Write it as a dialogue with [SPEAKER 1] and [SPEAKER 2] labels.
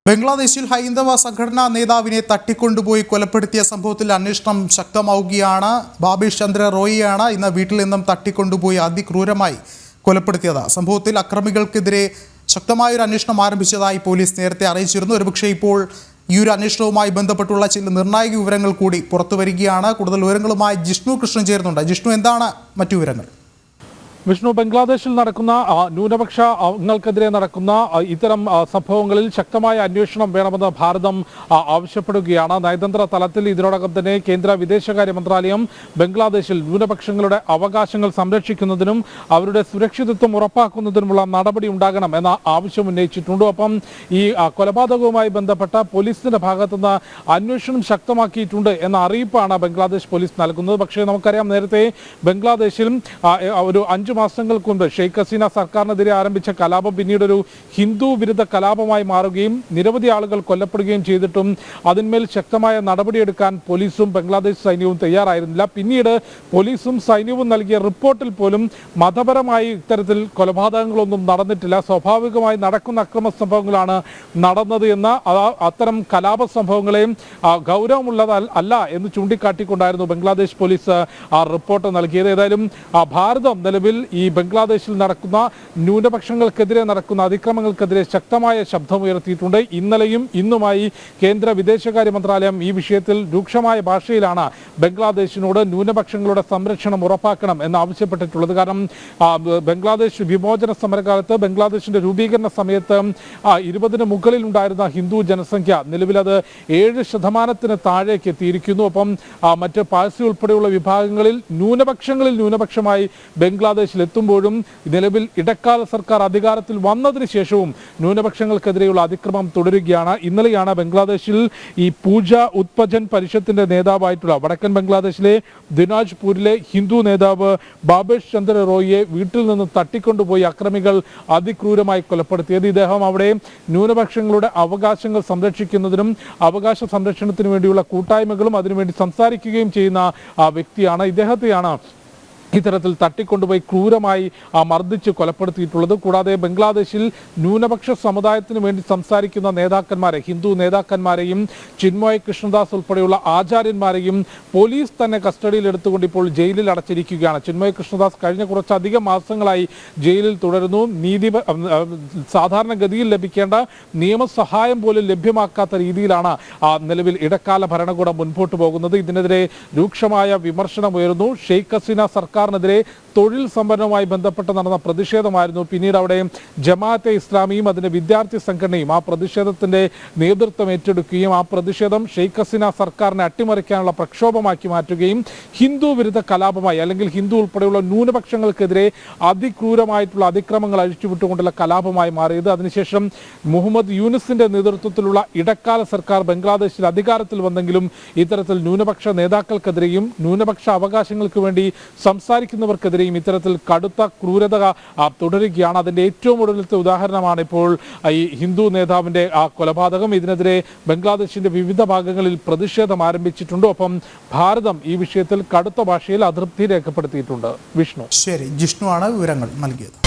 [SPEAKER 1] ബംഗ്ലാദേശിൽ ഹൈന്ദവ സംഘടനാ നേതാവിനെ തട്ടിക്കൊണ്ടുപോയി കൊലപ്പെടുത്തിയ സംഭവത്തിൽ അന്വേഷണം ശക്തമാവുകയാണ്. ബാബേഷ് ചന്ദ്ര റോയിയാണ് ഇന്ന് വീട്ടിൽ നിന്നും തട്ടിക്കൊണ്ടുപോയി അതിക്രൂരമായി കൊലപ്പെടുത്തിയത്. സംഭവത്തിൽ അക്രമികൾക്കെതിരെ ശക്തമായൊരു അന്വേഷണം ആരംഭിച്ചതായി പോലീസ് നേരത്തെ അറിയിച്ചിരുന്നു. ഒരുപക്ഷെ ഇപ്പോൾ ഈ ഒരു അന്വേഷണവുമായി ബന്ധപ്പെട്ടുള്ള ചില നിർണായക വിവരങ്ങൾ കൂടി പുറത്തു വരികയാണ്. കൂടുതൽ വിവരങ്ങളുമായി ജിഷ്ണു കൃഷ്ണൻ ചേരുന്നുണ്ട്. ജിഷ്ണു, എന്താണ് മറ്റു വിവരങ്ങൾ?
[SPEAKER 2] വിഷ്ണു, ബംഗ്ലാദേശിൽ നടക്കുന്ന ന്യൂനപക്ഷ അംഗങ്ങൾക്കെതിരെ നടക്കുന്ന ഇത്തരം സംഭവങ്ങളിൽ ശക്തമായ അന്വേഷണം വേണമെന്ന് ഭാരതം ആവശ്യപ്പെടുകയാണ്. നയതന്ത്ര തലത്തിൽ ഇതിനോടകം തന്നെ കേന്ദ്ര വിദേശകാര്യ മന്ത്രാലയം ബംഗ്ലാദേശിൽ ന്യൂനപക്ഷങ്ങളുടെ അവകാശങ്ങൾ സംരക്ഷിക്കുന്നതിനും അവരുടെ സുരക്ഷിതത്വം ഉറപ്പാക്കുന്നതിനുമുള്ള നടപടി ഉണ്ടാകണം എന്ന ആവശ്യം ഉന്നയിച്ചിട്ടുണ്ട്. ഒപ്പം ഈ കൊലപാതകവുമായി ബന്ധപ്പെട്ട പോലീസിന്റെ ഭാഗത്തുനിന്ന് അന്വേഷണം ശക്തമാക്കിയിട്ടുണ്ട് എന്ന അറിയിപ്പാണ് ബംഗ്ലാദേശ് പോലീസ് നൽകുന്നത്. പക്ഷേ നമുക്കറിയാം, നേരത്തെ ബംഗ്ലാദേശിൽ ഒരു 5 മാസങ്ങൾക്ക് മുൻപ് ഷെയ്ഖ് ഹസീന സർക്കാരിനെതിരെ ആരംഭിച്ച കലാപം പിന്നീട് ഒരു ഹിന്ദു വിരുദ്ധ കലാപമായി മാറുകയും നിരവധി ആളുകൾ കൊല്ലപ്പെടുകയും ചെയ്തിട്ടും അതിന്മേൽ ശക്തമായ നടപടിയെടുക്കാൻ പോലീസും ബംഗ്ലാദേശ് സൈന്യവും തയ്യാറായിരുന്നില്ല. പിന്നീട് പോലീസും സൈന്യവും നൽകിയ റിപ്പോർട്ടിൽ പോലും മതപരമായി ഇത്തരത്തിൽ കൊലപാതകങ്ങളൊന്നും നടന്നിട്ടില്ല, സ്വാഭാവികമായി നടക്കുന്ന അക്രമ സംഭവങ്ങളാണ് നടന്നത് എന്ന് അത്തരം കലാപ സംഭവങ്ങളെയും ഗൗരവമുള്ളതല്ല എന്ന് ചൂണ്ടിക്കാട്ടിക്കൊണ്ടായിരുന്നു ബംഗ്ലാദേശ് പോലീസ് ആ റിപ്പോർട്ട് നൽകിയത്. ഏതായാലും ഭാരതം നിലവിൽ ഈ ബംഗ്ലാദേശിൽ നടക്കുന്ന ന്യൂനപക്ഷങ്ങൾക്കെതിരെ നടക്കുന്ന അതിക്രമങ്ങൾക്കെതിരെ ശക്തമായ ശബ്ദമുയർത്തിയിട്ടുണ്ട്. ഇന്നലെയും ഇന്നുമായി കേന്ദ്ര വിദേശകാര്യ മന്ത്രാലയം ഈ വിഷയത്തിൽ രൂക്ഷമായ ഭാഷയിലാണ് ബംഗ്ലാദേശിനോട് ന്യൂനപക്ഷങ്ങളുടെ സംരക്ഷണം ഉറപ്പാക്കണം എന്ന് ആവശ്യപ്പെട്ടിട്ടുള്ളത്. കാരണം ബംഗ്ലാദേശ് വിമോചന സമരകാലത്ത് ബംഗ്ലാദേശിന്റെ രൂപീകരണ സമയത്ത് 20-ന് മുകളിൽ ഉണ്ടായിരുന്ന ഹിന്ദു ജനസംഖ്യ നിലവിൽ അത് 7% താഴേക്ക് എത്തിയിരിക്കുന്നു. ഒപ്പം മറ്റ് പാഴ്സി ഉൾപ്പെടെയുള്ള വിഭാഗങ്ങളിൽ ന്യൂനപക്ഷമായി ബംഗ്ലാദേശിൽ എത്തുമ്പോഴും നിലവിൽ ഇടക്കാല സർക്കാർ അധികാരത്തിൽ വന്നതിന് ശേഷവും ന്യൂനപക്ഷങ്ങൾക്കെതിരെയുള്ള അതിക്രമം തുടരുകയാണ്. ഇന്നലെയാണ് ബംഗ്ലാദേശിൽ ഈ പൂജ ഉത്പജൻ പരിഷത്തിന്റെ നേതാവായിട്ടുള്ള വടക്കൻ ബംഗ്ലാദേശിലെ ദിനാജ്പൂരിലെ ഹിന്ദു നേതാവ് ബാബേഷ് ചന്ദ്ര റോയിയെ വീട്ടിൽ നിന്ന് തട്ടിക്കൊണ്ടുപോയി അക്രമികൾ അതിക്രൂരമായി കൊലപ്പെടുത്തിയത്. ഇദ്ദേഹം അവിടെ ന്യൂനപക്ഷങ്ങളുടെ അവകാശങ്ങൾ സംരക്ഷിക്കുന്നതിനും അവകാശ സംരക്ഷണത്തിനു വേണ്ടിയുള്ള കൂട്ടായ്മകളും അതിനുവേണ്ടി സംസാരിക്കുകയും ചെയ്യുന്ന വ്യക്തിയാണ്. ഇദ്ദേഹത്തെയാണ് ഇത്തരത്തിൽ തട്ടിക്കൊണ്ടുപോയി ക്രൂരമായി മർദ്ദിച്ച് കൊലപ്പെടുത്തിയിട്ടുള്ളത്. കൂടാതെ ബംഗ്ലാദേശിൽ ന്യൂനപക്ഷ സമുദായത്തിന് വേണ്ടി സംസാരിക്കുന്ന നേതാക്കന്മാരെ, ഹിന്ദു നേതാക്കന്മാരെയും ചിന്മയ് കൃഷ്ണദാസ് ഉൾപ്പെടെയുള്ള ആചാര്യന്മാരെയും പോലീസ് തന്നെ കസ്റ്റഡിയിൽ എടുത്തുകൊണ്ട് ഇപ്പോൾ ജയിലിൽ അടച്ചിരിക്കുകയാണ്. ചിന്മയ് കൃഷ്ണദാസ് കഴിഞ്ഞ കുറച്ചധികം മാസങ്ങളായി ജയിലിൽ തുടരുന്നു. സാധാരണഗതിയിൽ ലഭിക്കേണ്ട നിയമസഹായം പോലും ലഭ്യമാക്കാത്ത രീതിയിലാണ് നിലവിൽ ഇടക്കാല ഭരണകൂടം മുൻപോട്ട് പോകുന്നത്. ഇതിനെതിരെ രൂക്ഷമായ വിമർശനമുയർന്നു. ഷെയ്ഖ് ഹസീന സർക്കാരിനെതിരെ തൊഴിൽ സംവരണവുമായി ബന്ധപ്പെട്ട് നടന്ന പ്രതിഷേധമായിരുന്നു. പിന്നീട് അവിടെ ജമാഅത്തെ ഇസ്ലാമിയും അതിന്റെ വിദ്യാർത്ഥി സംഘടനയും ആ പ്രതിഷേധത്തിന്റെ നേതൃത്വം ഏറ്റെടുക്കുകയും ആ പ്രതിഷേധം ഷെയ്ഖ് ഹസീന സർക്കാരിനെ അട്ടിമറിക്കാനുള്ള പ്രക്ഷോഭമാക്കി മാറ്റുകയും ഹിന്ദു വിരുദ്ധ കലാപമായി, അല്ലെങ്കിൽ ഹിന്ദു ഉൾപ്പെടെയുള്ള ന്യൂനപക്ഷങ്ങൾക്കെതിരെ അതിക്രൂരമായിട്ടുള്ള അതിക്രമങ്ങൾ അഴിച്ചുവിട്ടുകൊണ്ടുള്ള കലാപമായി മാറിയത്. അതിനുശേഷം മുഹമ്മദ് യൂനിസിന്റെ നേതൃത്വത്തിലുള്ള ഇടക്കാല സർക്കാർ ബംഗ്ലാദേശിൽ അധികാരത്തിൽ വന്നെങ്കിലും ഇത്തരത്തിൽ ന്യൂനപക്ഷ നേതാക്കൾക്കെതിരെയും ന്യൂനപക്ഷ അവകാശങ്ങൾക്ക് വേണ്ടി സംസാരിക്കുന്നവർക്കെതിരെയും ഇത്തരത്തിൽ കടുത്ത ക്രൂരത തുടരുകയാണ്. അതിന്റെ ഏറ്റവും ഒടുവിലത്തെ ഉദാഹരണമാണ് ഇപ്പോൾ ഈ ഹിന്ദു നേതാവിന്റെ കൊലപാതകം. ഇതിനെതിരെ ബംഗ്ലാദേശിന്റെ വിവിധ ഭാഗങ്ങളിൽ പ്രതിഷേധം ആരംഭിച്ചിട്ടുണ്ട്. ഒപ്പം ഭാരതം ഈ വിഷയത്തിൽ കടുത്ത ഭാഷയിൽ അതൃപ്തി രേഖപ്പെടുത്തിയിട്ടുണ്ട്. വിഷ്ണു,
[SPEAKER 1] ശരി, ജിഷ്ണു ആണ് വിവരങ്ങൾ നൽകിയത്.